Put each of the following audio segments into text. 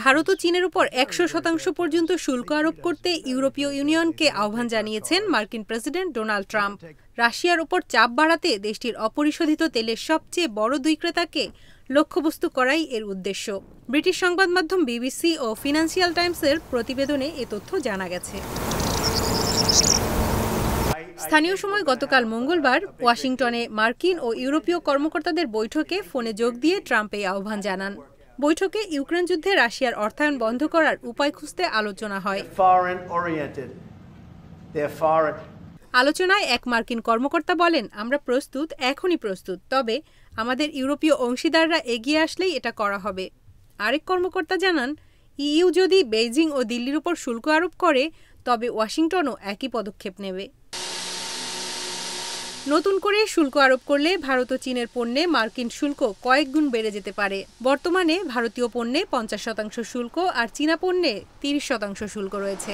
ভারত ও চীনের উপর 100% পর্যন্ত শুল্ক আরোপ করতে ইউরোপীয় ইউনিয়নকে আহ্বান জানিয়েছেন মার্কিন প্রেসিডেন্ট ডোনাল্ড ট্রাম্প। রাশিয়ার উপর চাপ বাড়াতে দেশটির অপরিশোধিত তেলের সবচেয়ে বড় দুই ক্রেতাকে লক্ষ্যবস্তু করাই এর উদ্দেশ্য। ব্রিটিশ সংবাদ মাধ্যম বিবিসি ও ফিনান্সিয়াল টাইমসের প্রতিবেদনে এ তথ্য জানা গেছে। স্থানীয় সময় গতকাল মঙ্গলবার ওয়াশিংটনে মার্কিন ও ইউরোপীয় কর্মকর্তাদের বৈঠকে ফোনে যোগ দিয়ে ট্রাম্প এই আহ্বান জানান। বৈঠকে ইউক্রেন যুদ্ধে রাশিয়ার অর্থায়ন বন্ধ করার উপায় খুঁজতে আলোচনা হয়। আলোচনায় এক মার্কিন কর্মকর্তা বলেন, আমরা প্রস্তুত, এখনই প্রস্তুত, তবে আমাদের ইউরোপীয় অংশীদাররা এগিয়ে আসলেই এটা করা হবে। আরেক কর্মকর্তা জানান, ইইউ যদি বেইজিং ও দিল্লির উপর শুল্ক আরোপ করে তবে ওয়াশিংটনও একই পদক্ষেপ নেবে। নতুন করে শুল্ক আরোপ করলে ভারত ও চীনের পণ্যে মার্কিন শুল্ক কয়েক গুণ বেড়ে যেতে পারে। বর্তমানে ভারতীয় পণ্যে 50% শুল্ক আর চীনা পণ্যে 30% শুল্ক রয়েছে।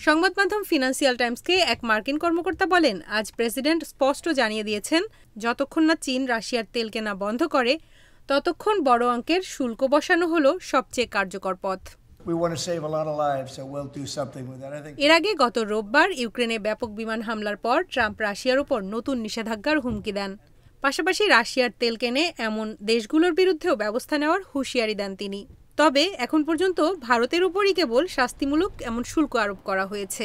সংবাদ মাধ্যম ফিনান্সিয়াল টাইমসকে এক মার্কিন কর্মকর্তা বলেন, আজ প্রেসিডেন্ট স্পষ্ট জানিয়ে দিয়েছেন, যতক্ষণ না চীন রাশিয়ার তেল কেনা বন্ধ করে ততক্ষণ বড় অঙ্কের শুল্ক বসানো হলো সবচেয়ে কার্যকর পথ। এর আগে গত রোববার ইউক্রেনে ব্যাপক বিমান হামলার পর ট্রাম্প রাশিয়ার উপর নতুন নিষেধাজ্ঞার হুমকি দেন। পাশাপাশি রাশিয়ার তেল কেনে এমন দেশগুলোর বিরুদ্ধেও ব্যবস্থা নেওয়ার হুঁশিয়ারি দেন তিনি। তবে এখন পর্যন্ত ভারতের উপরই কেবল শাস্তিমূলক এমন শুল্ক আরোপ করা হয়েছে।